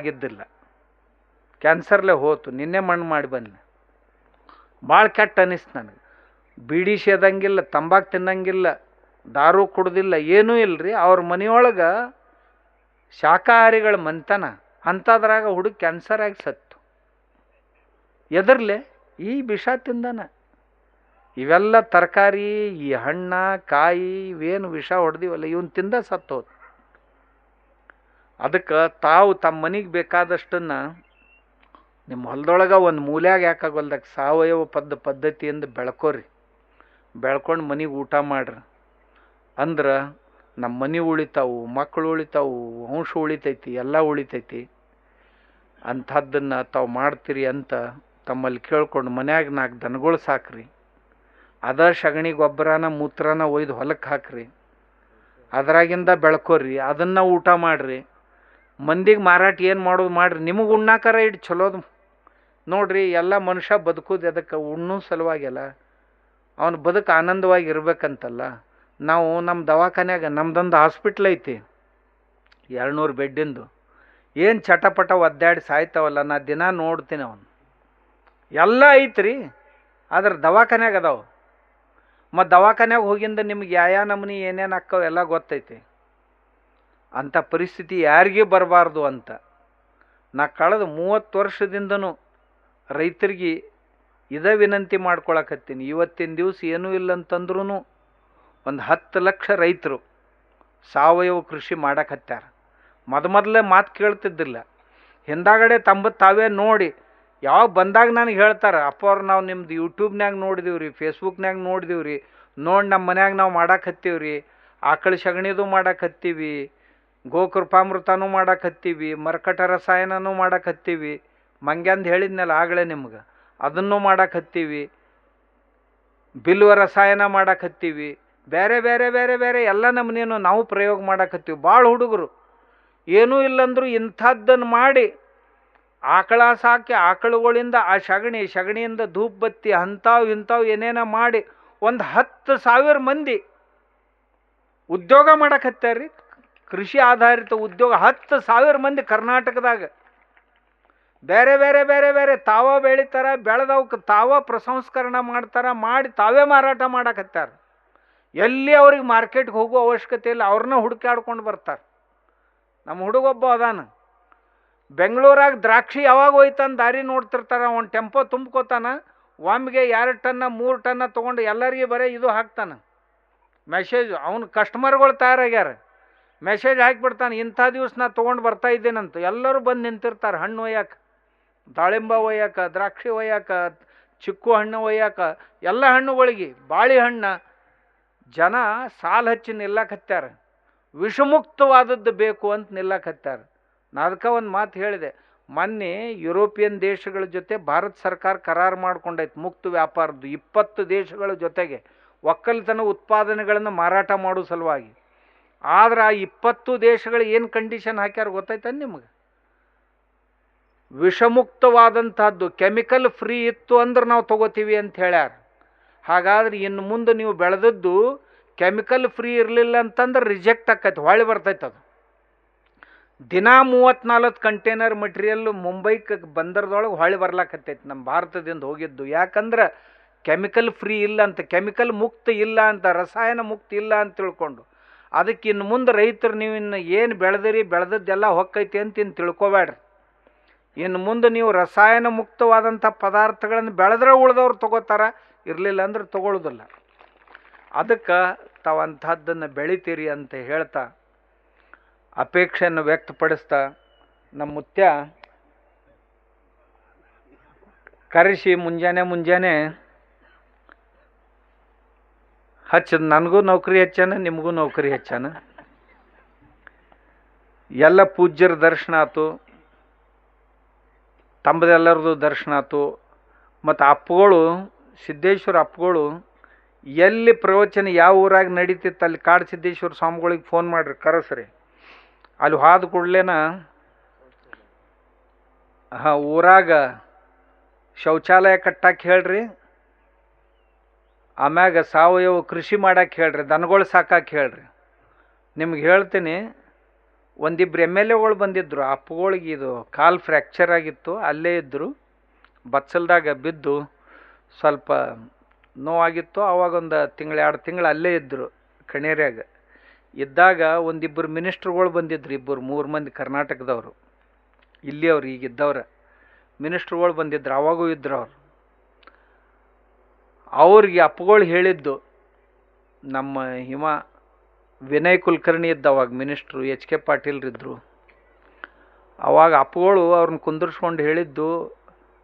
ಆಗಿದ್ದಿಲ್ಲ, ಕ್ಯಾನ್ಸರ್ಲೆ ಹೋತು. ನಿನ್ನೆ ಮಣ್ಣು ಮಾಡಿ ಬಂದೆ. ಭಾಳ ಕೆಟ್ಟ ಅನಿಸ್ತು ನನಗೆ. ಬೀಡಿ ಸೇದಂಗಿಲ್ಲ, ತಂಬಾಕು ತಿನ್ನಂಗಿಲ್ಲ, ದಾರು ಕುಡ್ದಿಲ್ಲ, ಏನೂ ಇಲ್ಲರಿ. ಅವ್ರ ಮನೆಯೊಳಗೆ ಶಾಕಾಹಾರಿಗಳ ಮಂತನ ಅಂಥದ್ರಾಗ ಹುಡುಗ ಕ್ಯಾನ್ಸರ್ ಆಗಿ ಸತ್ತು. ಎದರ್ಲೆ? ಈ ವಿಷ ತಿಂದಾನ. ಇವೆಲ್ಲ ತರಕಾರಿ, ಈ ಹಣ್ಣ ಕಾಯಿ ಇವೇನು ವಿಷ ಹೊಡೆದಿವಲ್ಲ ಇವನ್ ತಿಂದ ಸತ್ತೋದು. ಅದಕ್ಕೆ ತಾವು ತಮ್ಮ ಮನೆಗೆ ಬೇಕಾದಷ್ಟನ್ನು ನಿಮ್ಮ ಹೊಲದೊಳಗೆ ಒಂದು ಮೂಲ್ಯಾಗ ಯಾಕಾಗಲ್ದಾಗ ಸಾವಯವ ಪದ್ಧತಿಯಿಂದ ಬೆಳ್ಕೋರಿ. ಬೆಳ್ಕೊಂಡು ಮನೆಗೆ ಊಟ ಮಾಡ್ರಿ. ಅಂದ್ರೆ ನಮ್ಮ ಮನೆ ಉಳಿತಾವು, ಮಕ್ಕಳು ಉಳಿತಾವು, ವಂಶ ಉಳಿತೈತಿ, ಎಲ್ಲ ಉಳಿತೈತಿ. ಅಂಥದ್ದನ್ನು ತಾವು ಮಾಡ್ತೀರಿ ಅಂತ ತಮ್ಮಲ್ಲಿ ಕೇಳ್ಕೊಂಡು ಮನ್ಯಾಗ 4 ದನಗಳು ಸಾಕ್ರಿ. ಅದ ಸಗಣಿ ಗೊಬ್ಬರನ ಮೂತ್ರನ ಒಯ್ದು ಹೊಲಕ್ಕೆ ಹಾಕ್ರಿ. ಅದರಾಗಿಂದ ಬೆಳ್ಕೋರಿ, ಅದನ್ನು ಊಟ ಮಾಡಿರಿ. ಮಂದಿಗೆ ಮಾರಾಟ ಏನು ಮಾಡೋದು ಮಾಡಿರಿ. ನಿಮಗೆ ಉಣ್ಣಾಕಾರ ಇಟ್ಟು ಚಲೋದು ನೋಡ್ರಿ. ಎಲ್ಲ ಮನುಷ್ಯ ಬದುಕೋದು ಅದಕ್ಕೆ ಉಣ್ಣು ಸಲುವಾಗೆಲ್ಲ ಅವನು ಬದುಕು ಆನಂದವಾಗಿ ಇರ್ಬೇಕಂತಲ್ಲ. ನಾವು ನಮ್ಮ ದವಾಖಾನ್ಯಾಗ ನಮ್ದೊಂದು ಹಾಸ್ಪಿಟ್ಲ್ ಐತಿ 200 ಬೆಡ್ಡಿಂದು. ಏನು ಚಟಪಟ ಒದ್ದಾಡಿ ಸಾಯ್ತಾವಲ್ಲ, ನಾ ದಿನ ನೋಡ್ತೀನಿ. ಅವನು ಎಲ್ಲ ಐತ್ರಿ, ಆದ್ರೆ ದವಾಖಾನ್ಯಾಗ ಅದಾವ. ಮತ್ತು ದವಾಖಾನ್ಯಾಗ ಹೋಗಿಂದ ನಿಮ್ಗೆ ಯಾವ ನಮೂನಿ ಏನೇನು ಹಾಕ್ಕವ ಎಲ್ಲ ಗೊತ್ತೈತಿ. ಅಂಥ ಪರಿಸ್ಥಿತಿ ಯಾರಿಗೂ ಬರಬಾರ್ದು ಅಂತ ನಾ ಕಳೆದ 30 ವರ್ಷದಿಂದನೂ ರೈತರಿಗೆ ಇದೇ ವಿನಂತಿ ಮಾಡ್ಕೊಳಕತ್ತೀನಿ. ಇವತ್ತಿನ ದಿವಸ ಏನೂ ಇಲ್ಲ ಅಂತಂದ್ರೂ ಒಂದು 10 ಲಕ್ಷ ರೈತರು ಸಾವಯವ ಕೃಷಿ ಮಾಡಕತ್ಯಾರ. ಮೊದಲೇ ಮಾತು ಕೇಳ್ತಿದ್ದಿಲ್ಲ. ಹಿಂದಾಗಡೆ ತಾವೇ ನೋಡಿ ಯಾವ ಬಂದಾಗ ನನಗೆ ಹೇಳ್ತಾರೆ, ಅಪ್ಪ ಅವ್ರು ನಾವು ನಿಮ್ದು ಯೂಟ್ಯೂಬ್ನಾಗ ನೋಡಿದೀವಿ ರೀ, ಫೇಸ್ಬುಕ್ನಾಗ ನೋಡಿದೀವಿ ರೀ, ನೋಡಿ ನಮ್ಮ ಮನ್ಯಾಗ ನಾವು ಮಾಡಾಕತ್ತೀವಿ ರೀ, ಆಕಳ ಸಗಣಿದು ಮಾಡಾಕತ್ತೀವಿ, ಗೋಕೃಪಾಮೃತನೂ ಮಾಡಾಕತ್ತೀವಿ, ಮರ್ಕಟ ರಸಾಯನನೂ ಮಾಡಾಕತ್ತೀವಿ, ಮಂಗ್ಯಾಂದು ಹೇಳಿದ್ನಲ್ಲ ಆಗಲೇ ನಿಮ್ಗೆ, ಅದನ್ನು ಮಾಡಾಕತ್ತೀವಿ, ಬಿಲ್ವ ರಸಾಯನ ಮಾಡಾಕತ್ತೀವಿ, ಬೇರೆ ಬೇರೆ ಬೇರೆ ಬೇರೆ ಎಲ್ಲ ನಮ್ಮನೇನು ನಾವು ಪ್ರಯೋಗ ಮಾಡಾಕತ್ತೀವಿ. ಭಾಳ ಹುಡುಗರು ಏನೂ ಇಲ್ಲಂದ್ರೂ ಇಂಥದ್ದನ್ನು ಮಾಡಿ ಆಕಳ ಸಾಕಿ ಆಕಳುಗಳಿಂದ ಆ ಸಗಣಿಯಿಂದ ಧೂಪ್ ಬತ್ತಿ ಇಂಥವು ಏನೇನೋ ಮಾಡಿ ಒಂದು 10,000 ಮಂದಿ ಉದ್ಯೋಗ ಮಾಡಕತ್ಯಾರ್ರಿ. ಕೃಷಿ ಆಧಾರಿತ ಉದ್ಯೋಗ 10,000 ಮಂದಿ ಕರ್ನಾಟಕದಾಗ. ಬೇರೆ ಬೇರೆ ಬೇರೆ ಬೇರೆ ತಾವ ಬೆಳಿತಾರ, ಬೆಳೆದವಕ್ಕೆ ತಾವ ಪ್ರಸಂಸ್ಕರಣ ಮಾಡ್ತಾರ, ಮಾಡಿ ತಾವೇ ಮಾರಾಟ ಮಾಡಕತ್ಯಾರ. ಎಲ್ಲಿ ಅವ್ರಿಗೆ ಮಾರ್ಕೆಟ್ಗೆ ಹೋಗೋ ಅವಶ್ಯಕತೆ ಇಲ್ಲ, ಅವ್ರನ್ನ ಹುಡುಕಾಡ್ಕೊಂಡು ಬರ್ತಾರೆ. ನಮ್ಮ ಹುಡುಗೊಬ್ಬ ಅದಾನ ಬೆಂಗಳೂರಾಗ, ದ್ರಾಕ್ಷಿ ಯಾವಾಗ ಹೋಯ್ತಾನ ದಾರಿ ನೋಡ್ತಿರ್ತಾರ. ಅವ್ನು ಟೆಂಪೋ ತುಂಬ್ಕೋತಾನ, ಒಮ್ಮೆಗೆ 2 ಟನ್ನ 3 ಟನ್ನ ತೊಗೊಂಡು ಎಲ್ಲರಿಗೆ ಬರೀ ಇದು ಹಾಕ್ತಾನೆ ಮೆಸೇಜ್. ಅವ್ನು ಕಸ್ಟಮರ್ಗಳು ತಯಾರಾಗ್ಯಾರ, ಮೆಸೇಜ್ ಹಾಕಿಬಿಡ್ತಾನೆ, ಇಂಥ ದಿವಸ ನಾ ತೊಗೊಂಡು ಬರ್ತಾ ಇದ್ದೇನಂತ. ಎಲ್ಲರೂ ಬಂದು ನಿಂತಿರ್ತಾರೆ ಹಣ್ಣು ಒಯ್ಯಾಕ, ದಾಳಿಂಬ ಒಯ್ಯಾಕ, ದ್ರಾಕ್ಷಿ ಒಯ್ಯಾಕ, ಚಿಕ್ಕು ಹಣ್ಣು ಒಯ್ಯಾಕ, ಎಲ್ಲ ಹಣ್ಣುಗಳಿಗೆ, ಬಾಳೆಹಣ್ಣು. ಜನ ಸಾಲು ಹಚ್ಚಿ ನಿಲ್ಲಕತ್ಯಾರ, ವಿಷಮುಕ್ತವಾದದ್ದು ಬೇಕು ಅಂತ ನಿಲ್ಲಕತ್ಯಾರ. ನಾ ಅದಕ್ಕೆ ಒಂದು ಮಾತು ಹೇಳಿದೆ, ಮೊನ್ನೆ ಯುರೋಪಿಯನ್ ದೇಶಗಳ ಜೊತೆ ಭಾರತ ಸರ್ಕಾರ ಕರಾರು ಮಾಡ್ಕೊಂಡೈತೆ ಮುಕ್ತ ವ್ಯಾಪಾರದ್ದು. 20 ದೇಶಗಳ ಜೊತೆಗೆ ಒಕ್ಕಲ್ತನ ಉತ್ಪಾದನೆಗಳನ್ನು ಮಾರಾಟ ಮಾಡೋ ಸಲುವಾಗಿ. ಆದ್ರೆ ಆ 20 ದೇಶಗಳು ಏನು ಕಂಡೀಷನ್ ಹಾಕ್ಯಾರ ಗೊತ್ತೈತೆ ನಿಮಗೆ? ವಿಷಮುಕ್ತವಾದಂಥದ್ದು ಕೆಮಿಕಲ್ ಫ್ರೀ ಇತ್ತು ಅಂದ್ರೆ ನಾವು ತಗೋತೀವಿ ಅಂತ ಹೇಳ್ಯಾರ. ಹಾಗಾದ್ರೆ ಇನ್ನು ಮುಂದೆ ನೀವು ಬೆಳೆದದ್ದು ಕೆಮಿಕಲ್ ಫ್ರೀ ಇರಲಿಲ್ಲ ಅಂತಂದ್ರೆ ರಿಜೆಕ್ಟ್ ಆಕೈತೆ, ಹೊಳ್ಳಿ ಬರ್ತೈತೆ. ಅದು ದಿನ 34 ಕಂಟೈನರ್ ಮಟೀರಿಯಲ್ ಮುಂಬೈಗೆ ಬಂದರದೊಳಗೆ ಹೊಳ್ಳಿ ಬರ್ಲಾಕತ್ತೈತೆ ನಮ್ಮ ಭಾರತದಿಂದ ಹೋಗಿದ್ದು. ಯಾಕಂದ್ರೆ ಕೆಮಿಕಲ್ ಫ್ರೀ ಇಲ್ಲ ಅಂತ, ಕೆಮಿಕಲ್ ಮುಕ್ತ ಇಲ್ಲ ಅಂತ, ರಸಾಯನ ಮುಕ್ತ ಇಲ್ಲ ಅಂತ ತಿಳ್ಕೊಂಡು. ಅದಕ್ಕೆ ಇನ್ನು ಮುಂದೆ ರೈತರು ನೀವು ಇನ್ನು ಏನು ಬೆಳೆದದ್ದೆಲ್ಲ ಹೊಕ್ಕೈತಿ ಅಂತ ಇನ್ನು ತಿಳ್ಕೊಬೇಡ್ರಿ. ಇನ್ನು ಮುಂದೆ ನೀವು ರಸಾಯನ ಮುಕ್ತವಾದಂಥ ಪದಾರ್ಥಗಳನ್ನು ಬೆಳೆದ್ರೆ ಉಳಿದವ್ರು ತಗೋತಾರ, ಇರಲಿಲ್ಲ ಅಂದ್ರೆ ತಗೊಳ್ಳೋದಿಲ್ಲ. ಅದಕ್ಕೆ ತಾವಂಥದ್ದನ್ನು ಬೆಳಿತೀರಿ ಅಂತ ಹೇಳ್ತಾ ಅಪೇಕ್ಷೆಯನ್ನು ವ್ಯಕ್ತಪಡಿಸ್ತಾ ನಮ್ಮ ಮುತ್ಯ ಕರೆಸಿ ಮುಂಜಾನೆ ಹಚ್ಚದ. ನನಗೂ ನೌಕರಿ ಹೆಚ್ಚಾನ, ನಿಮಗೂ ನೌಕರಿ ಹೆಚ್ಚಾನ. ಎಲ್ಲ ಪೂಜ್ಯರ ದರ್ಶನ ಆಯ್ತು, ತಮ್ಮದೆಲ್ಲರದು ದರ್ಶನ ಆಯ್ತು. ಮತ್ತು ಅಪ್ಪಗಳು, ಸಿದ್ದೇಶ್ವರ ಅಪ್ಪಗಳು ಎಲ್ಲಿ ಪ್ರವಚನ ಯಾವ ಊರಾಗ ನಡೀತಿತ್ತು ಅಲ್ಲಿ ಕಾಡು ಸಿದ್ದೇಶ್ವರ ಸ್ವಾಮಿಗಳಿಗೆ ಫೋನ್ ಮಾಡಿರಿ, ಕರೆಸ್ರಿ. ಅಲ್ಲಿ ಹೋದ ಕೂಡಲೇನ ಊರಾಗ ಶೌಚಾಲಯ ಕಟ್ಟಕ್ಕೆ ಹೇಳ್ರಿ, ಆಮ್ಯಾಗ ಸಾವಯವ ಕೃಷಿ ಮಾಡಕ್ಕೆ ಹೇಳ್ರಿ, ದನಗಳು ಸಾಕಕ್ಕೆ ಹೇಳ್ರಿ. ನಿಮ್ಗೆ ಹೇಳ್ತೀನಿ, ಒಂದಿಬ್ರು ಎಮ್ ಎಲ್ ಎಗಳು ಬಂದಿದ್ದರು. ಅಪ್ಪುಗಳಿಗೆ ಇದು ಕಾಲು ಫ್ರ್ಯಾಕ್ಚರ್ ಆಗಿತ್ತು, ಅಲ್ಲೇ ಇದ್ದರು. ಬಚ್ಚಲ್ದಾಗ ಬಿದ್ದು ಸ್ವಲ್ಪ ನೋವಾಗಿತ್ತು. ಅವಾಗೊಂದು ತಿಂಗಳು 2 ತಿಂಗಳು ಅಲ್ಲೇ ಇದ್ದರು ಕಣೇರ್ಯಾಗ. ಇದ್ದಾಗ ಒಂದಿಬ್ಬರು ಮಿನಿಸ್ಟ್ರುಗಳು ಬಂದಿದ್ರು, 2-3 ಮಂದಿ ಕರ್ನಾಟಕದವರು, ಇಲ್ಲಿಯವ್ರು ಈಗಿದ್ದವ್ರ ಮಿನಿಸ್ಟ್ರುಗಳು ಬಂದಿದ್ರು. ಅವಾಗೂ ಇದ್ರು ಅವರು. ಅವ್ರಿಗೆ ಅಪ್ಪುಗಳು ಹೇಳಿದ್ದು, ನಮ್ಮ ವಿನಯ್ ಕುಲಕರ್ಣಿ ಇದ್ದ ಅವಾಗ ಮಿನಿಸ್ಟ್ರು, HK ಪಾಟೀಲ್ರಿದ್ದರು. ಅವಾಗ ಅಪ್ಪುಗಳು ಅವ್ರನ್ನ ಕುಂದರ್ಸ್ಕೊಂಡು ಹೇಳಿದ್ದು,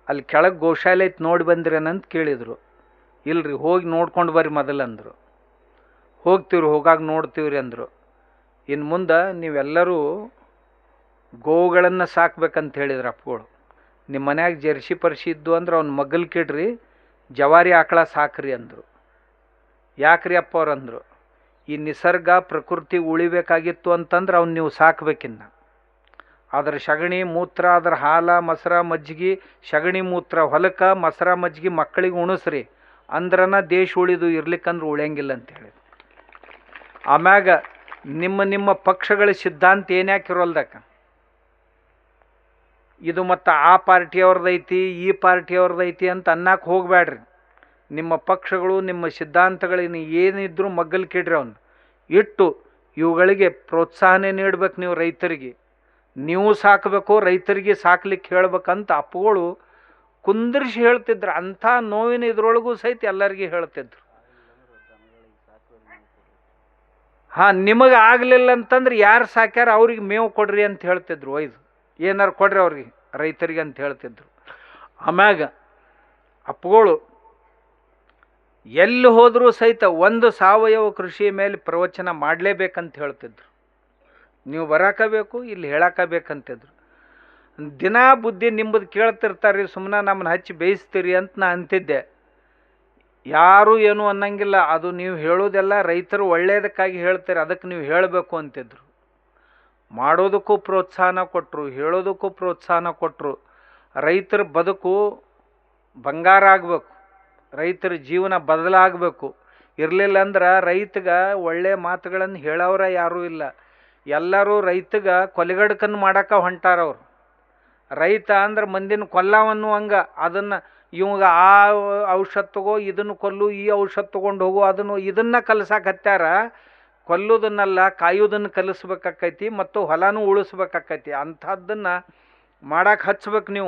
ಅಲ್ಲಿ ಕೆಳಗೆ ಗೋಶಾಲೆ ಐತೆ ನೋಡಿ ಬಂದ್ರೇನಂತ ಕೇಳಿದರು. ಇಲ್ರಿ, ಹೋಗಿ ನೋಡ್ಕೊಂಡು ಬರ್ರಿ ಮೊದಲಂದರು. ಹೋಗಾಗ ನೋಡ್ತೀವ್ರಿ ಅಂದರು. ಇನ್ನು ಮುಂದೆ ನೀವೆಲ್ಲರೂ ಗೋವುಗಳನ್ನು ಸಾಕ್ಬೇಕಂತ ಹೇಳಿದ್ರು ಅಪ್ಪುಗಳು. ನಿಮ್ಮ ಮನ್ಯಾಗ ಜರ್ಸಿ ಪರ್ಸಿ ಇದ್ದು ಅಂದ್ರೆ ಅವ್ನ ಮಗ್ಗಲ್ಕಿಡ್ರಿ, ಜವಾರಿ ಆಕಳ ಸಾಕ್ರಿ ಅಂದರು. ಯಾಕ್ರಿ ಅಪ್ಪ ಅವ್ರು ಅಂದರು, ಈ ನಿಸರ್ಗ ಪ್ರಕೃತಿ ಉಳಿಬೇಕಾಗಿತ್ತು ಅಂತಂದ್ರೆ ಅವ್ನು ನೀವು ಸಾಕ್ಬೇಕಿನ್ನ. ಅದ್ರ ಸಗಣಿ ಮೂತ್ರ, ಅದ್ರ ಹಾಲ ಮೊಸರ ಮಜ್ಜಿಗೆ, ಸಗಣಿ ಮೂತ್ರ ಹೊಲಕ್ಕೆ, ಮೊಸರ ಮಜ್ಜಿಗೆ ಮಕ್ಕಳಿಗೆ ಉಣಿಸ್ರಿ, ಅಂದ್ರನ ದೇಶ ಉಳಿದು, ಇರ್ಲಿಕ್ಕಂದ್ರೆ ಉಳಿಯಂಗಿಲ್ಲ ಅಂತ ಹೇಳಿ. ಆಮ್ಯಾಗ ನಿಮ್ಮ ಪಕ್ಷಗಳ ಸಿದ್ಧಾಂತ ಏನ್ಯಾಕಿರೋಲ್ದಕ್ಕ, ಇದು ಮತ್ತು ಆ ಪಾರ್ಟಿಯವ್ರದ್ದೈತಿ ಈ ಪಾರ್ಟಿಯವ್ರದ್ದೈತಿ ಅಂತ ಅನ್ನಕ್ಕೆ ಹೋಗಬೇಡ್ರಿ. ನಿಮ್ಮ ಪಕ್ಷಗಳು ನಿಮ್ಮ ಸಿದ್ಧಾಂತಗಳಿನ ಏನಿದ್ರು ಮಗ್ಗಲ್ಕಿಡ್ರಿ. ಅವನು ಇಟ್ಟು ಇವುಗಳಿಗೆ ಪ್ರೋತ್ಸಾಹನೆ ನೀಡ್ಬೇಕು. ನೀವು ರೈತರಿಗೆ ನೀವು ಸಾಕಬೇಕು, ರೈತರಿಗೆ ಸಾಕ್ಲಿಕ್ಕೆ ಹೇಳ್ಬೇಕಂತ ಅಪ್ಪುಗಳು ಕುಂದರ್ಸಿ ಹೇಳ್ತಿದ್ರು. ಅಂಥ ನೋವಿನ ಇದ್ರೊಳಗೂ ಸಹಿತ ಎಲ್ಲರಿಗೂ ಹೇಳ್ತಿದ್ರು. ನಿಮಗೆ ಆಗಲಿಲ್ಲ ಅಂತಂದ್ರೆ ಯಾರು ಸಾಕ್ಯಾರ ಅವ್ರಿಗೆ ಮೇವು ಕೊಡ್ರಿ ಅಂತ ಹೇಳ್ತಿದ್ರು. ಒಯ್ದು ಏನಾರು ಕೊಡ್ರಿ ಅವ್ರಿಗೆ, ರೈತರಿಗೆ ಅಂತ ಹೇಳ್ತಿದ್ರು. ಆಮ್ಯಾಗ ಅಪ್ಪುಗಳು ಎಲ್ಲಿ ಹೋದರೂ ಸಹಿತ ಒಂದು ಸಾವಯವ ಕೃಷಿ ಮೇಲೆ ಪ್ರವಚನ ಮಾಡಲೇಬೇಕಂತ ಹೇಳ್ತಿದ್ರು. ನೀವು ಬರಾಕಬೇಕು, ಇಲ್ಲಿ ಹೇಳಾಕಬೇಕಂತಿದ್ರು. ದಿನಾ ಬುದ್ಧಿ ನಿಮ್ಮದು ಕೇಳ್ತಿರ್ತಾರೆ, ಸುಮ್ಮನೆ ನಮ್ಮನ್ನ ಹಚ್ಚಿ ಬೇಯಿಸ್ತೀರಿ ಅಂತ ನಾ ಅಂತಿದ್ದೆ. ಯಾರೂ ಏನು ಅನ್ನಂಗಿಲ್ಲ, ಅದು ನೀವು ಹೇಳೋದೆಲ್ಲ ರೈತರು ಒಳ್ಳೆಯದಕ್ಕಾಗಿ ಹೇಳ್ತೀರಿ, ಅದಕ್ಕೆ ನೀವು ಹೇಳಬೇಕು ಅಂತಿದ್ರು. ಮಾಡೋದಕ್ಕೂ ಪ್ರೋತ್ಸಾಹನ ಕೊಟ್ಟರು, ಹೇಳೋದಕ್ಕೂ ಪ್ರೋತ್ಸಾಹನ ಕೊಟ್ಟರು. ರೈತರ ಬದುಕು ಬಂಗಾರ ಆಗಬೇಕು, ರೈತರ ಜೀವನ ಬದಲಾಗಬೇಕು. ಇರಲಿಲ್ಲ ಅಂದ್ರೆ ರೈತಗೆ ಒಳ್ಳೆಯ ಮಾತುಗಳನ್ನು ಹೇಳೋರ ಯಾರೂ ಇಲ್ಲ. ಎಲ್ಲರೂ ರೈತಗೆ ಕೊಲೆಗಡ್ಕನ್ನು ಮಾಡಕ್ಕೆ ಹೊಂಟಾರವ್ರು. ರೈತ ಅಂದ್ರೆ ಮಂದಿನ ಕೊಲ್ಲವನ್ನು ಹಂಗೆ, ಅದನ್ನು ಇವಾಗ ಆ ಔಷಧ ತಗೋ, ಇದನ್ನು ಕೊಲ್ಲು, ಈ ಔಷಧ ತೊಗೊಂಡು ಹೋಗು, ಇದನ್ನು ಕಲಿಸಕ್ಕೆ ಹತ್ಯಾರ. ಕೊಲ್ಲೋದನ್ನೆಲ್ಲ ಕಾಯೋದನ್ನು ಕಲಿಸ್ಬೇಕಾಕೈತಿ ಮತ್ತು ಹೊಲನೂ ಉಳಿಸ್ಬೇಕಾಕೈತಿ. ಅಂಥದ್ದನ್ನು ಮಾಡಕ್ಕೆ ಹಚ್ಬೇಕು.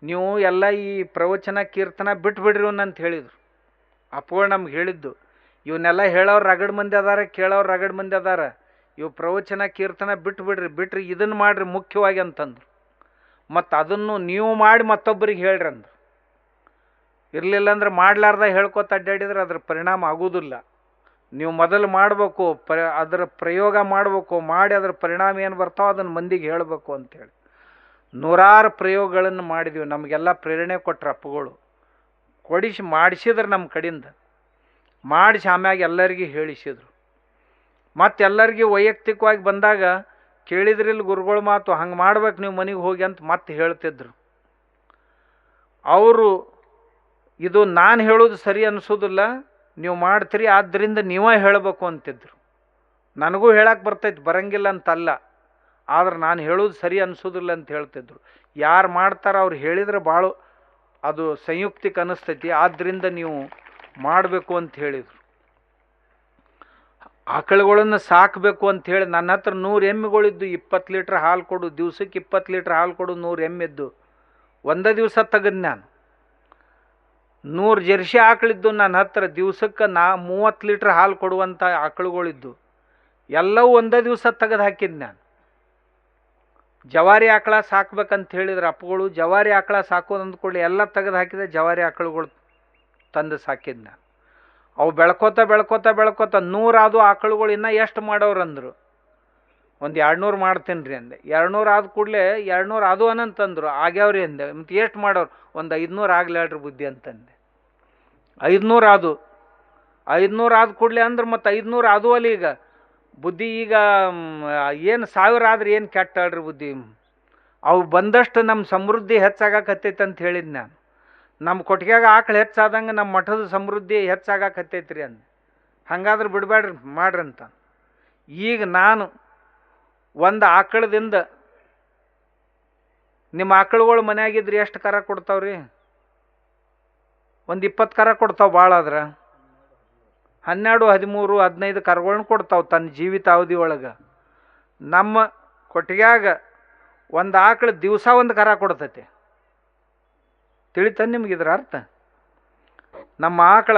ನೀವು ಎಲ್ಲ ಈ ಪ್ರವಚನ ಕೀರ್ತನ ಬಿಟ್ಬಿಡ್ರಿ ಅಂತ ಹೇಳಿದರು ಅಪ್ಪಗಳು. ನಮ್ಗೆ ಹೇಳಿದ್ದು ಇವನ್ನೆಲ್ಲ ಹೇಳೋರು ರಗಡ್ ಮಂದಿ ಅದಾರ, ಕೇಳೋರು ರಗಡ್ ಮಂದಿ ಅದಾರ. ಇವು ಪ್ರವಚನ ಕೀರ್ತನ ಬಿಟ್ರಿ ಇದನ್ನು ಮಾಡಿರಿ ಮುಖ್ಯವಾಗಿ ಅಂತಂದ್ರು. ಮತ್ತು ಅದನ್ನು ನೀವು ಮಾಡಿ ಮತ್ತೊಬ್ಬರಿಗೆ ಹೇಳ್ರಿ ಅಂದ್ರು. ಇರಲಿಲ್ಲ ಅಂದ್ರೆ ಮಾಡಲಾರ್ದ ಹೇಳ್ಕೊತ ಅಡ್ಡಾಡಿದ್ರೆ ಅದ್ರ ಪರಿಣಾಮ ಆಗೋದಿಲ್ಲ. ನೀವು ಮೊದಲು ಮಾಡಬೇಕು, ಅದರ ಪ್ರಯೋಗ ಮಾಡಬೇಕು, ಮಾಡಿ ಅದರ ಪರಿಣಾಮ ಏನು ಬರ್ತಾವೋ ಅದನ್ನು ಮಂದಿಗೆ ಹೇಳಬೇಕು ಅಂಥೇಳಿ ನೂರಾರು ಪ್ರಯೋಗಗಳನ್ನು ಮಾಡಿದ್ವಿ. ನಮಗೆಲ್ಲ ಪ್ರೇರಣೆ ಕೊಟ್ಟರು ಅಪ್ಪಗಳು. ಮಾಡಿಸಿದ್ರು ನಮ್ಮ ಕಡೆಯಿಂದ. ಮಾಡಿಸಿ ಆಮ್ಯಾಗ ಎಲ್ಲರಿಗೂ ಹೇಳಿಸಿದ್ರು. ಮತ್ತೆಲ್ಲರಿಗೂ ವೈಯಕ್ತಿಕವಾಗಿ ಬಂದಾಗ ಕೇಳಿದ್ರಿಲ್ಲ ಗುರುಗಳ ಮಾತು, ಹಂಗೆ ಮಾಡ್ಬೇಕು ನೀವು ಮನೆಗೆ ಹೋಗಿ ಅಂತ ಮತ್ತೆ ಹೇಳ್ತಿದ್ರು. ಅವರು ಇದು ನಾನು ಹೇಳೋದು ಸರಿ ಅನಿಸೋದಿಲ್ಲ, ನೀವು ಮಾಡ್ತೀರಿ, ಆದ್ದರಿಂದ ನೀವೇ ಹೇಳಬೇಕು ಅಂತಿದ್ರು. ನನಗೂ ಹೇಳಕ್ಕೆ ಬರ್ತೈತೆ, ಬರಂಗಿಲ್ಲ ಅಂತಲ್ಲ, ಆದ್ರೆ ನಾನು ಹೇಳೋದು ಸರಿ ಅನಿಸೋದಿಲ್ಲ ಅಂತ ಹೇಳ್ತಿದ್ರು. ಯಾರು ಮಾಡ್ತಾರ ಅವ್ರು ಹೇಳಿದರೆ ಭಾಳ ಅದು ಸಂಯುಕ್ತಿಕ ಅನ್ನಿಸ್ತೈತಿ, ಆದ್ದರಿಂದ ನೀವು ಮಾಡಬೇಕು ಅಂತ ಹೇಳಿದರು. ಆಕಳುಗಳನ್ನು ಸಾಕಬೇಕು ಅಂಥೇಳಿ ನನ್ನ ಹತ್ರ 100 ಎಮ್ಮೆಗಳಿದ್ದು, 20 ಲೀಟ್ರ್ ಹಾಲು ಕೊಡು, ದಿವ್ಸಕ್ಕೆ 20 ಲೀಟ್ರ್ ಹಾಲು ಕೊಡು, 100 ಎಮ್ಮೆದ್ದು ಒಂದೇ ದಿವಸ ತೆಗೆದು ನಾನು. 100 ಜರ್ಸಿ ಆಕಳಿದ್ದು ನನ್ನ ಹತ್ರ, ದಿವ್ಸಕ್ಕೆ 30 ಲೀಟ್ರ್ ಹಾಲು ಕೊಡುವಂಥ ಆಕಳುಗಳಿದ್ದು ಎಲ್ಲವೂ ಒಂದೇ ದಿವಸ ತೆಗೆದು ಹಾಕಿದ್ದು ನಾನು. ಜವಾರಿ ಆಕಳ ಸಾಕ್ಬೇಕಂತ ಹೇಳಿದ್ರು ಅಪ್ಪಗಳು. ಜವಾರಿ ಆಕಳ ಸಾಕೋದು ಅಂದ್ಕೊಳ್ಳಿ ಎಲ್ಲ ತೆಗೆದು ಹಾಕಿದೆ, ಜವಾರಿ ಆಕಳುಗಳು ತಂದು ಸಾಕಿದ್ದು ನಾನು. ಅವು ಬೆಳ್ಕೋತ 100 ಆದು ಆಕಳುಗಳು ಇನ್ನೂ ಎಷ್ಟು ಮಾಡೋರಂದರು. ಒಂದು 200 ಮಾಡ್ತೀನಿ ರೀ ಅಂದೆ. 200 ಆದ ಕೂಡಲೇ 200 ಅದು ಅನ್ನಂತಂದರು. ಆಗ್ಯಾವ್ರಿ ಅಂದೆ. ಮತ್ತು ಎಷ್ಟು ಮಾಡೋರು? ಒಂದು 500 ಆಗಲಿ ಹೇಳ್ರಿ ಬುದ್ಧಿ ಅಂತಂದೆ. 500 ಆದು. 500 ಆದ ಕೂಡಲೇ ಅಂದ್ರೆ ಮತ್ತು 500 ಅದು ಅಲ್ಲಿ ಈಗ ಬುದ್ಧಿ. ಈಗ ಏನು 1000 ಆದ್ರೆ ಏನು ಕೆಟ್ಟ ಹೇಳ್ರಿ ಬುದ್ಧಿ. ಅವು ಬಂದಷ್ಟು ನಮ್ಮ ಸಮೃದ್ಧಿ ಹೆಚ್ಚಾಗಕತ್ತೈತೆ ಅಂತ ಹೇಳಿದ್ದು ನಾನು. ನಮ್ಮ ಕೊಟ್ಟಿಗೆಯಾಗ ಆಕಳು ಹೆಚ್ಚಾದಂಗೆ ನಮ್ಮ ಮಠದ ಸಮೃದ್ಧಿ ಹೆಚ್ಚಾಗಕತ್ತೈತ್ರಿ ಅಂದೆ. ಹಾಗಾದ್ರೆ ಬಿಡಬೇಡ್ರಿ ಮಾಡ್ರಿ ಅಂತ. ಈಗ ನಾನು ಒಂದು ಆಕಳದಿಂದ ನಿಮ್ಮ ಆಕಳುಗಳು ಮನ್ಯಾಗಿದ್ರಿ ಎಷ್ಟು ಕರ ಕೊಡ್ತಾವ್ರಿ? ಒಂದು 20 ಕರ ಕೊಡ್ತಾವೆ, ಭಾಳ ಆದ್ರೆ 12, 13, 15 ಕರುಗಳನ್ನ ಕೊಡ್ತಾವೆ ತನ್ನ ಜೀವಿತಾವಧಿ ಒಳಗೆ. ನಮ್ಮ ಕೊಟ್ಟಿಗ್ಯಾಗ ಒಂದು ಆಕಳು ದಿವಸ ಒಂದು ಕರ ಕೊಡ್ತೈತಿ. ತಿಳಿತಾನೆ ನಿಮ್ಗೆ ಇದ್ರ ಅರ್ಥ? ನಮ್ಮ ಆಕಳ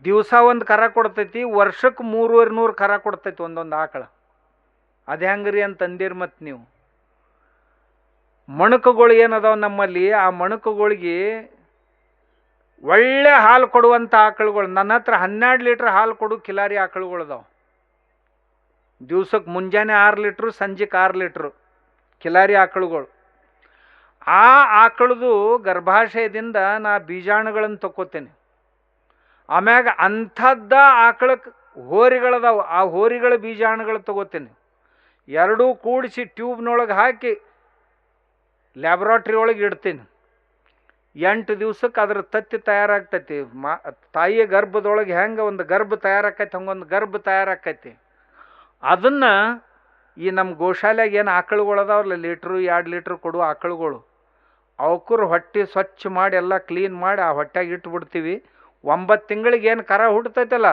ದಿವಸ ಒಂದು ಕರ ಕೊಡ್ತೈತಿ, ವರ್ಷಕ್ಕೆ 300 ಕರ ಕೊಡ್ತೈತಿ ಒಂದೊಂದು ಆಕಳ. ಅದು ಹೆಂಗ್ರಿ ಅಂತಂದಿರಿ ಮತ್ತು ನೀವು. ಮಣಕಗಳು ಏನದಾವ ನಮ್ಮಲ್ಲಿ, ಆ ಮಣಕಗಳಿಗೆ ಒಳ್ಳೆ ಹಾಲು ಕೊಡುವಂಥ ಆಕಳುಗಳು. ನನ್ನ ಹತ್ರ 12 ಲೀಟ್ರ್ ಹಾಲು ಕೊಡು ಕಿಲಾರಿ ಆಕಳುಗಳದಾವ. ದಿವ್ಸಕ್ಕೆ ಮುಂಜಾನೆ 6 ಲೀಟ್ರು, ಸಂಜೆಗೆ 6 ಲೀಟ್ರು ಕಿಲಾರಿ ಆಕಳುಗಳು. ಆ ಆಕಳದು ಗರ್ಭಾಶಯದಿಂದ ನಾ ಬೀಜಾಣುಗಳನ್ನು ತಗೋತೇನೆ. ಆಮ್ಯಾಗ ಅಂಥದ್ದ ಆಕಳಕ್ಕೆ ಹೋರಿಗಳದಾವ, ಆ ಹೋರಿಗಳ ಬೀಜಾಣುಗಳು ತಗೋತೇನೆ. ಎರಡೂ ಕೂಡಿಸಿ ಟ್ಯೂಬ್ನೊಳಗೆ ಹಾಕಿ ಲ್ಯಾಬ್ರಾಟ್ರಿ ಒಳಗೆ ಇಡ್ತೀನಿ. 8 ದಿವ್ಸಕ್ಕೆ ಅದ್ರ ತತ್ತಿ ತಯಾರಾಗ್ತೈತಿ. ತಾಯಿಯ ಗರ್ಭದೊಳಗೆ ಹೆಂಗೆ ಒಂದು ಗರ್ಭ ತಯಾರಾಕೈತಿ ಹಂಗೊಂದು ಗರ್ಭ ತಯಾರಾಕೈತಿ. ಅದನ್ನು ಈ ನಮ್ಮ ಗೋಶಾಲೆಯಾಗ ಏನು ಆಕಳುಗಳದಾವಲ್ಲ, 1 ಲೀಟ್ರು 2 ಲೀಟ್ರ್ ಕೊಡುವ ಆಕಳುಗಳು, ಅವಕ್ಕೂರು ಹೊಟ್ಟೆ ಸ್ವಚ್ಛ ಮಾಡಿ ಎಲ್ಲ ಕ್ಲೀನ್ ಮಾಡಿ ಆ ಹೊಟ್ಟೆಗೆ ಇಟ್ಬಿಡ್ತೀವಿ. 9 ತಿಂಗಳಿಗೆ ಏನು ಕರ ಹುಡ್ತೈತಲ್ಲ,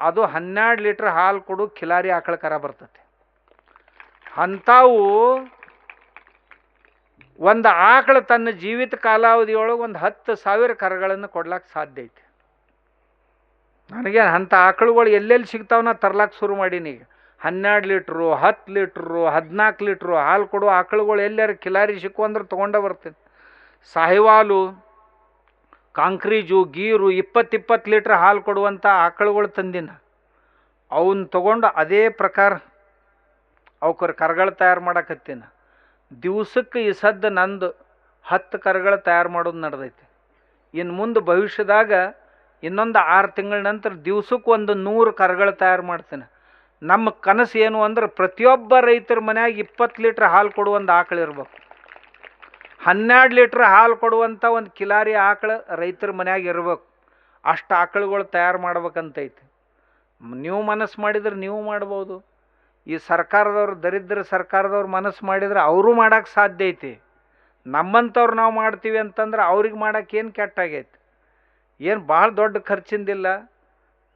ಅದು 12 ಲೀಟ್ರ್ ಹಾಲು ಕೊಡು ಕಿಲಾರಿ ಆಕಳ ಕರ ಬರ್ತೈತಿ. ಅಂಥವು ಒಂದು ಆಕಳು ತನ್ನ ಜೀವಿತ ಕಾಲಾವಧಿಯೊಳಗೆ ಒಂದು 10,000 ಕರಗಳನ್ನು ಕೊಡ್ಲಿಕ್ಕೆ ಸಾಧ್ಯ ಐತಿ. ನನಗೆ ಅಂಥ ಆಕಳುಗಳು ಎಲ್ಲೆಲ್ಲಿ ಸಿಗ್ತಾವನ್ನ ತರ್ಲಾಕ್ಕೆ ಶುರು ಮಾಡೀನಿ. ಈಗ 12 ಲೀಟ್ರು 10 ಲೀಟ್ರು 14 ಲೀಟ್ರು ಹಾಲು ಕೊಡುವ ಆಕಳುಗಳು ಎಲ್ಲಾರು ಕಿಲಾರಿ ಸಿಕ್ಕು ಅಂದ್ರೆ ತೊಗೊಂಡೇ ಬರ್ತೀನಿ. ಸಾಹಿವಾಲು, ಕಾಂಕ್ರೀಜು, ಗೀರು 20 ಲೀಟ್ರ್ ಹಾಲು ಕೊಡುವಂಥ ಆಕಳುಗಳು ತಂದಿನ. ಅವನ್ನ ತೊಗೊಂಡು ಅದೇ ಪ್ರಕಾರ ಅವಕ್ಕರ ಕರಗಳು ತಯಾರು ಮಾಡಕತ್ತೀನಿ. ದಿವ್ಸಕ್ಕೆ ಈ ಸದ್ದು ನಂದು 10 ಕರಗಳು ತಯಾರು ಮಾಡೋದು ನಡೆದೈತಿ. ಇನ್ನು ಮುಂದೆ ಭವಿಷ್ಯದಾಗ ಇನ್ನೊಂದು 6 ತಿಂಗಳ ನಂತರ ದಿವ್ಸಕ್ಕೆ ಒಂದು 100 ಕರಗಳು ತಯಾರು ಮಾಡ್ತೀನಿ. ನಮ್ಮ ಕನಸು ಏನು ಅಂದ್ರೆ ಪ್ರತಿಯೊಬ್ಬ ರೈತರ ಮನ್ಯಾಗ 20 ಲೀಟ್ರ್ ಹಾಲು ಕೊಡುವಂಥ ಆಕಳು ಇರ್ಬೇಕು. 12 ಲೀಟ್ರ್ ಹಾಲು ಕೊಡುವಂಥ ಒಂದು ಕಿಲಾರಿ ಆಕಳು ರೈತರ ಮನ್ಯಾಗ ಇರ್ಬೇಕು. ಅಷ್ಟು ಆಕಳುಗಳು ತಯಾರು ಮಾಡ್ಬೇಕಂತೈತಿ. ನೀವು ಮನಸ್ಸು ಮಾಡಿದ್ರೆ ನೀವು ಮಾಡ್ಬೋದು. ಈ ಸರ್ಕಾರದವ್ರು, ದರಿದ್ರ ಸರ್ಕಾರದವ್ರು ಮನಸ್ಸು ಮಾಡಿದ್ರೆ ಅವರು ಮಾಡೋಕ್ಕೆ ಸಾಧ್ಯ ಐತಿ. ನಮ್ಮಂಥವ್ರು ನಾವು ಮಾಡ್ತೀವಿ ಅಂತಂದ್ರೆ ಅವ್ರಿಗೆ ಮಾಡೋಕೆ ಏನು ಕೆಟ್ಟಾಗೈತಿ? ಏನು ಭಾಳ ದೊಡ್ಡ ಖರ್ಚಿಂದಿಲ್ಲ.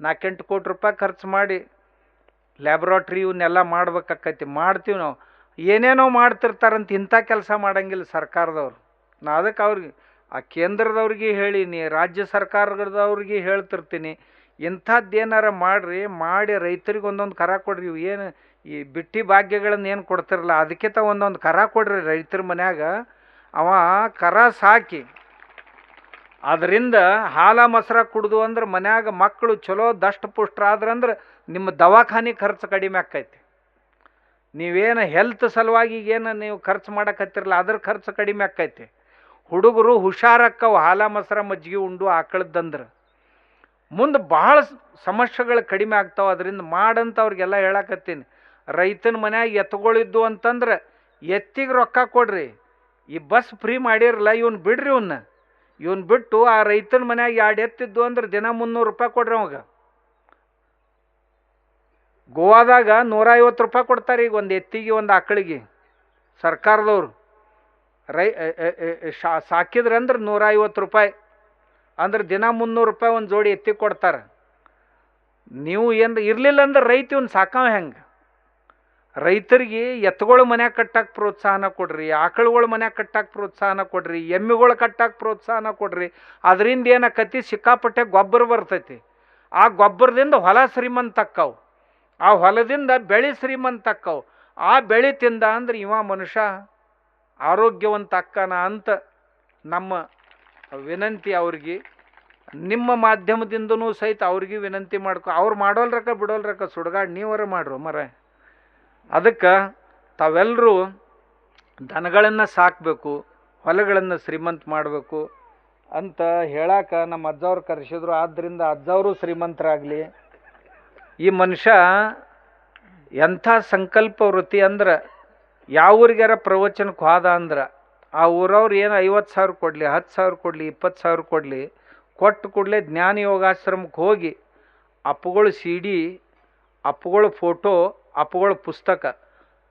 4-8 ಕೋಟಿ ರೂಪಾಯಿ ಖರ್ಚು ಮಾಡಿ ಲ್ಯಾಬ್ರಾಟ್ರಿ ಇವನ್ನೆಲ್ಲ ಮಾಡ್ಬೇಕಾಕೈತಿ. ಮಾಡ್ತೀವಿ ನಾವು. ಏನೇನೋ ಮಾಡ್ತಿರ್ತಾರಂತ ಇಂಥ ಕೆಲಸ ಮಾಡಂಗಿಲ್ಲ ಸರ್ಕಾರದವ್ರು. ನಾ ಅದಕ್ಕೆ ಅವ್ರಿಗೆ, ಆ ಕೇಂದ್ರದವ್ರಿಗೆ ಹೇಳೀನಿ, ರಾಜ್ಯ ಸರ್ಕಾರದವ್ರಿಗೆ ಹೇಳ್ತಿರ್ತೀನಿ, ಇಂಥದ್ದು ಏನಾರ ಮಾಡಿರಿ, ಮಾಡಿ ರೈತರಿಗೆ ಒಂದೊಂದು ಕರ ಕೊಡ್ರಿ. ಇವು ಏನು ಈ ಬಿಟ್ಟಿ ಭಾಗ್ಯಗಳನ್ನು ಏನು ಕೊಡ್ತಿರಲ್ಲ, ಅದಕ್ಕೆ ಒಂದೊಂದು ಕರ ಕೊಡ್ರಿ ರೈತರ ಮನ್ಯಾಗ. ಅವ ಕರ ಸಾಕಿ ಅದರಿಂದ ಹಾಲ ಮೊಸರ ಕುಡ್ದು ಅಂದ್ರೆ ಮನ್ಯಾಗ ಮಕ್ಕಳು ಚಲೋ ದಷ್ಟಪುಷ್ಟ ಆದ್ರಂದ್ರೆ ನಿಮ್ಮ ದವಾಖಾನೆ ಖರ್ಚು ಕಡಿಮೆ ಆಕೈತಿ. ನೀವೇನು ಹೆಲ್ತ್ ಸಲುವಾಗಿ ಏನು ನೀವು ಖರ್ಚು ಮಾಡಕತ್ತಿರಲ್ಲ, ಅದ್ರ ಖರ್ಚು ಕಡಿಮೆ ಆಕೈತಿ. ಹುಡುಗರು ಹುಷಾರಕ್ಕವು ಹಾಲ ಮೊಸರ ಮಜ್ಜಿಗೆ ಉಂಡು ಆಕಳದ್ದಂದ್ರೆ ಮುಂದೆ ಭಾಳ ಸಮಸ್ಯೆಗಳು ಕಡಿಮೆ ಆಗ್ತಾವೆ. ಅದರಿಂದ ಮಾಡಂತ ಅವ್ರಿಗೆಲ್ಲ ಹೇಳಕತ್ತೀನಿ. ರೈತನ ಮನ್ಯಾಗ ಎತ್ತುಗಳಿದ್ದು ಅಂತಂದ್ರೆ ಎತ್ತಿಗೆ ರೊಕ್ಕ ಕೊಡ್ರಿ. ಈ ಬಸ್ ಫ್ರೀ ಮಾಡಿರಲ್ಲ, ಇವನು ಬಿಡ್ರಿ. ಇವನ್ ಬಿಟ್ಟು ಆ ರೈತನ ಮನ್ಯಾಗ 2 ಎತ್ತಿದ್ದು ಅಂದ್ರೆ ದಿನ 300 ರೂಪಾಯಿ ಕೊಡ್ರಿ ಅವಾಗ. ಗೋವಾದಾಗ 150 ರೂಪಾಯಿ ಕೊಡ್ತಾರೆ ಈಗ ಒಂದು ಎತ್ತಿಗೆ, ಒಂದು ಆಕಳಿಗೆ ಸರ್ಕಾರದವ್ರು. ಸಾಕಿದ್ರೆ ಅಂದ್ರೆ 150 ರೂಪಾಯಿ ಅಂದ್ರೆ ದಿನ 300 ರೂಪಾಯಿ ಒಂದು ಜೋಡಿ ಎತ್ತಿಗೆ ಕೊಡ್ತಾರೆ. ನೀವು ಏನು ಇರಲಿಲ್ಲ ಅಂದ್ರೆ ರೈತ ಇವನು ಸಾಕಾವ ಹೆಂಗೆ? ರೈತರಿಗೆ ಎತ್ತುಗಳು ಮನ್ಯಾಗ ಕಟ್ಟಕ್ಕೆ ಪ್ರೋತ್ಸಾಹನ ಕೊಡ್ರಿ, ಆಕಳುಗಳು ಮನ್ಯಾಗ ಕಟ್ಟಕ್ಕೆ ಪ್ರೋತ್ಸಾಹನ ಕೊಡ್ರಿ, ಎಮ್ಮೆಗಳು ಕಟ್ಟಕ್ಕೆ ಪ್ರೋತ್ಸಾಹನ ಕೊಡ್ರಿ. ಅದರಿಂದ ಏನಾಕತಿ, ಸಿಕ್ಕಾಪಟ್ಟೆ ಗೊಬ್ಬರ ಬರ್ತೈತಿ. ಆ ಗೊಬ್ಬರದಿಂದ ಹೊಲ ಶ್ರೀಮಂತಕ್ಕವು, ಆ ಹೊಲದಿಂದ ಬೆಳೆ ಶ್ರೀಮಂತಕ್ಕವು. ಆ ಬೆಳೆ ತಿಂದ ಅಂದ್ರೆ ಇವ ಮನುಷ್ಯ ಆರೋಗ್ಯವಂತ ಅಕ್ಕನ ಅಂತ ನಮ್ಮ ವಿನಂತಿ ಅವ್ರಿಗೆ. ನಿಮ್ಮ ಮಾಧ್ಯಮದಿಂದನೂ ಸಹಿತ ಅವ್ರಿಗೆ ವಿನಂತಿ ಮಾಡ್ಕೊ. ಅವ್ರು ಮಾಡೋಲ್ರಕ್ಕ ಬಿಡೋಲ್ರಕ್ಕ ಸುಡ್ಗಾಡು ನೀವರ ಮಾಡ್ರು ಮರ. ಅದಕ್ಕೆ ತಾವೆಲ್ಲರೂ ದನಗಳನ್ನು ಸಾಕಬೇಕು, ಹೊಲಗಳನ್ನು ಶ್ರೀಮಂತ ಮಾಡಬೇಕು ಅಂತ ಹೇಳಾಕ ನಮ್ಮ ಅಜ್ಜವ್ರು ಕರೆಸಿದ್ರು. ಆದ್ದರಿಂದ ಅಜ್ಜವರು ಶ್ರೀಮಂತರಾಗಲಿ. ಈ ಮನುಷ್ಯ ಎಂಥ ಸಂಕಲ್ಪ ವೃತ್ತಿ ಅಂದ್ರೆ, ಯಾವ ಊರಿಗಾರ ಪ್ರವಚನಕ್ಕೆ ಹೋದ ಅಂದ್ರೆ ಆ ಊರವ್ರು ಏನು 50,000 ಕೊಡಲಿ, 10,000 ಕೊಡಲಿ, 20,000 ಕೊಡಲಿ, ಕೊಟ್ಟು ಕೂಡಲೇ ಜ್ಞಾನ ಯೋಗಾಶ್ರಮಕ್ಕೆ ಹೋಗಿ ಅಪ್ಪುಗಳು CD, ಅಪ್ಪುಗಳ ಫೋಟೋ, ಅಪ್ಪುಗಳ ಪುಸ್ತಕ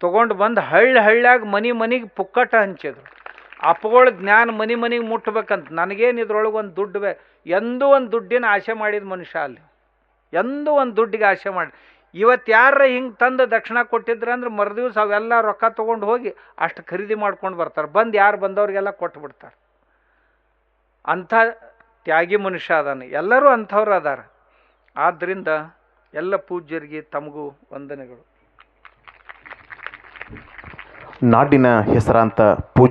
ತೊಗೊಂಡು ಬಂದು ಹಳ್ಳ್ಯಾಗ ಮನೆಗೆ ಪುಕ್ಕಟ ಹಂಚಿದ್ರು. ಅಪ್ಪಗಳ ಜ್ಞಾನ ಮನೆಗೆ ಮುಟ್ಬೇಕಂತ. ನನಗೇನು ಇದ್ರೊಳಗೆ ಒಂದು ದುಡ್ಡು ಎಂದೂ ಒಂದು ದುಡ್ಡಿನ ಆಸೆ ಮಾಡಿದ ಮನುಷ್ಯ ಅಲ್ಲಿ, ಎಂದೂ ಒಂದು ದುಡ್ಡಿಗೆ ಆಸೆ ಮಾಡಿ. ಇವತ್ತು ಯಾರ ಹಿಂಗೆ ತಂದು ದಕ್ಷಿಣ ಕೊಟ್ಟಿದ್ರೆ ಅಂದ್ರೆ ಮರುದಿವ್ಸ ಅವೆಲ್ಲ ರೊಕ್ಕ ತೊಗೊಂಡು ಹೋಗಿ ಅಷ್ಟು ಖರೀದಿ ಮಾಡ್ಕೊಂಡು ಬರ್ತಾರೆ. ಬಂದು ಯಾರು ಬಂದವ್ರಿಗೆಲ್ಲ ಕೊಟ್ಟು ಬಿಡ್ತಾರೆ. ಅಂಥ ತ್ಯಾಗಿ ಮನುಷ್ಯ ಅದಾನೆ. ಎಲ್ಲರೂ ಅಂಥವ್ರು ಅದಾರ. ಆದ್ದರಿಂದ ಎಲ್ಲ ಪೂಜ್ಯರಿಗೆ ತಮಗೂ ವಂದನೆಗಳು. ನಾಡಿನ ಹೆಸರಾಂತ ಪೂಜ್ಯ